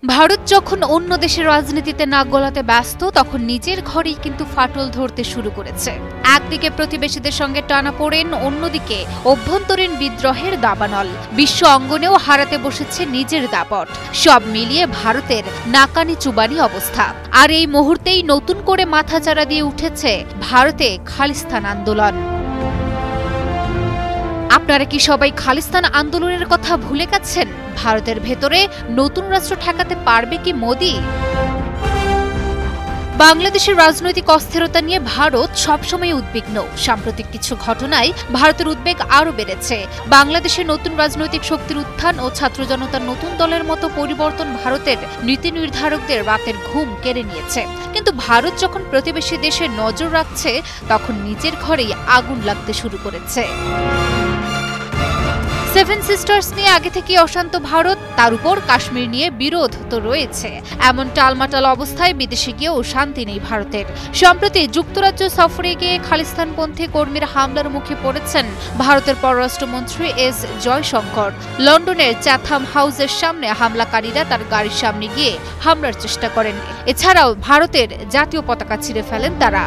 ভারত যখন অন্য দেশের রাজনীতিতে নাক গলাতে ব্যস্ত তখন নিজের ঘরেই কিন্তু ফাটল ধরতে শুরু করেছে। একদিকে প্রতিবেশীদের সঙ্গে টানাপোড়েন, অন্যদিকে অভ্যন্তরীণ বিদ্রোহের দাবানল। বিশ্ব অঙ্গনেও হারাতে বসেছে নিজের দাপট। সব মিলিয়ে ভারতের নাকানি চুবানি অবস্থা। আর এই মুহূর্তেই নতুন করে মাথাচাড়া দিয়ে উঠেছে ভারতে খালিস্তান আন্দোলন। আপনারা কি সবাই খালিস্তান আন্দোলনের কথা ভুলে গেছেন? ভারতের ভেতরে নতুন রাষ্ট্র ঠেকাতে পারবে কি মোদি? বাংলাদেশের রাজনৈতিক অস্থিরতা নিয়ে ভারত সবসময় উদ্বিগ্ন। সাম্প্রতিক কিছু ঘটনায় ভারতের উদ্বেগ আরও বেড়েছে। বাংলাদেশের নতুন রাজনৈতিক শক্তির উত্থান ও ছাত্র জনতার নতুন দলের মতো পরিবর্তন ভারতের নীতি নির্ধারকদের রাতের ঘুম কেড়ে নিয়েছে। কিন্তু ভারত যখন প্রতিবেশী দেশে নজর রাখছে, তখন নিজের ঘরেই আগুন লাগতে শুরু করেছে। সেভেন সিস্টার্স নিয়ে আগে থেকে অশান্ত ভারত, তার উপর কাশ্মীর নিয়ে বিরোধ তো রয়েছে। এমন টালমাটাল অবস্থায় বিদেশে গিয়েও শান্তি নেই ভারতের। সম্প্রতি যুক্তরাজ্য সফরে গিয়ে খালিস্তানপন্থী কর্মীরা হামলার মুখে পড়েছেন ভারতের পররাষ্ট্রমন্ত্রী এস জয়শঙ্কর। লন্ডনের চ্যাথাম হাউসের সামনে হামলাকারীরা তার গাড়ির সামনে গিয়ে হামলার চেষ্টা করেন। এছাড়াও ভারতের জাতীয় পতাকা ছিঁড়ে ফেলেন তারা।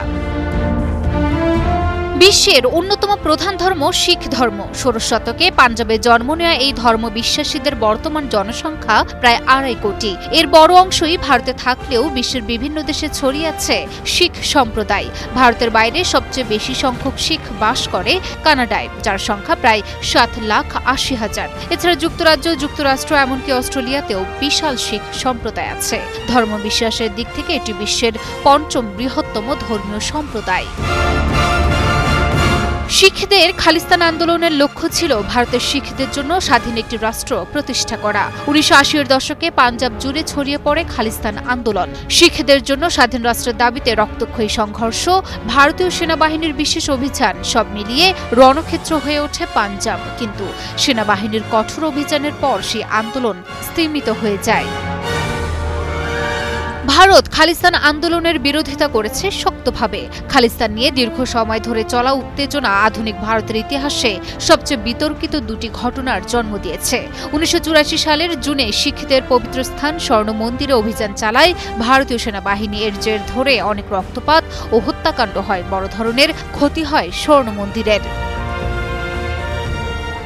বিশ্বের অন্যতম প্রধান ধর্ম শিখ ধর্ম। ১৬ শতকে পাঞ্জাবে জন্ম নেওয়া এই ধর্ম বিশ্বাসীদের বর্তমান জনসংখ্যা প্রায় ২.৫ কোটি। এর বড় অংশই ভারতে থাকলেও বিশ্বের বিভিন্ন দেশে ছড়িয়ে আছে শিখ সম্প্রদায়। ভারতের বাইরে সবচেয়ে বেশি সংখ্যক শিখ বাস করে কানাডায়, যার সংখ্যা প্রায় ৭,৮০,০০০। এছাড়া যুক্তরাজ্য, যুক্তরাষ্ট্র এমনকি অস্ট্রেলিয়াতেও বিশাল শিখ সম্প্রদায় আছে। ধর্ম বিশ্বাসের দিক থেকে এটি বিশ্বের ৫ম বৃহত্তম ধর্মীয় সম্প্রদায়। শিখদের খালিস্তান আন্দোলনের লক্ষ্য ছিল ভারতের শিখদের জন্য স্বাধীন একটি রাষ্ট্র প্রতিষ্ঠা করা। ১৯৮০-এর দশকে পাঞ্জাব জুড়ে ছড়িয়ে পড়ে খালিস্তান আন্দোলন। শিখদের জন্য স্বাধীন রাষ্ট্রের দাবিতে রক্তক্ষয়ী সংঘর্ষ, ভারতীয় সেনাবাহিনীর বিশেষ অভিযান, সব মিলিয়ে রণক্ষেত্র হয়ে ওঠে পাঞ্জাব। কিন্তু সেনাবাহিনীর কঠোর অভিযানের পর সেই আন্দোলন স্তিমিত হয়ে যায়। ভারত খালিস্তান আন্দোলনের বিরোধিতা করেছে শক্তভাবে। খালিস্তান নিয়ে দীর্ঘ সময় ধরে চলা উত্তেজনা আধুনিক ভারতের ইতিহাসে সবচেয়ে বিতর্কিত দুটি ঘটনার জন্ম দিয়েছে। ১৯৮৪ সালের জুনে শিখদের পবিত্র স্থান স্বর্ণ মন্দিরে অভিযান চালায় ভারতীয় সেনাবাহিনী। এর জের ধরে অনেক রক্তপাত ও হত্যাকাণ্ড হয়। বড় ধরনের ক্ষতি হয় স্বর্ণ মন্দিরের।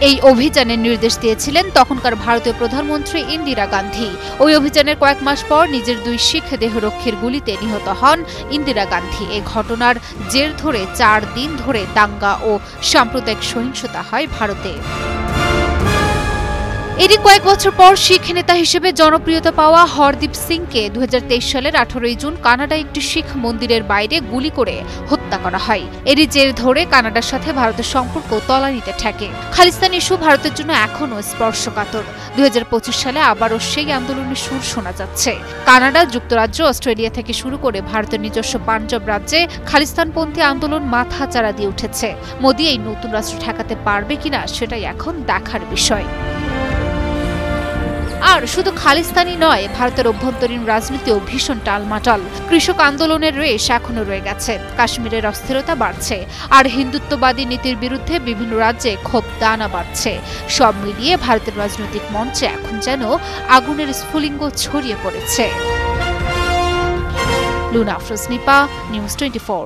এই অভিযানের নির্দেশ দিয়েছিলেন তখনকার ভারতীয় প্রধানমন্ত্রী ইন্দিরা গান্ধী। ওই অভিযানের কয়েক মাস পর নিজের ২ শিখ দেহরক্ষীর গুলিতে নিহত হন ইন্দিরা গান্ধী। এই ঘটনার জের ধরে ৪ দিন ধরে দাঙ্গা ও সাম্প্রদায়িক সহিংসতা হয় ভারতে। এরই কয়েক বছর পর শিখ নেতা হিসেবে জনপ্রিয়তা পাওয়া হরদীপ সিংকে ২০২৩ সালের ১৮ জুন কানাডায় একটি শিখ মন্দিরের বাইরে গুলি করে হত্যা করা হয়। এরই জের ধরে কানাডার সাথে ভারতের সম্পর্ক তলানিতে ঠেকে। খালিস্তান ইস্যু ভারতের জন্য এখনও স্পর্শকাতর। ২০২৫ সালে আবারও সেই আন্দোলনের সুর শোনা যাচ্ছে। কানাডা, যুক্তরাজ্য, অস্ট্রেলিয়া থেকে শুরু করে ভারতের নিজস্ব পাঞ্জাব রাজ্যে খালিস্তানপন্থী আন্দোলন মাথাচাড়া দিয়ে উঠেছে। মোদি এই নতুন রাষ্ট্র ঠেকাতে পারবে কিনা সেটাই এখন দেখার বিষয়। আর শুধু খালিস্তানই নয়, ভারতের অভ্যন্তরীণ রাজনীতিও ভীষণ টালমাটাল। কৃষক আন্দোলনের রেশ এখনো রয়ে গেছে। কাশ্মীরের অস্থিরতা বাড়ছে, আর হিন্দুত্ববাদী নীতির বিরুদ্ধে বিভিন্ন রাজ্যে ক্ষোভ দানা বাড়ছে। সব মিলিয়ে ভারতের রাজনৈতিক মঞ্চে এখন যেন আগুনের স্ফুলিঙ্গ ছড়িয়ে পড়েছে। লুনা আফরোজ নিপা, নিউজ 24।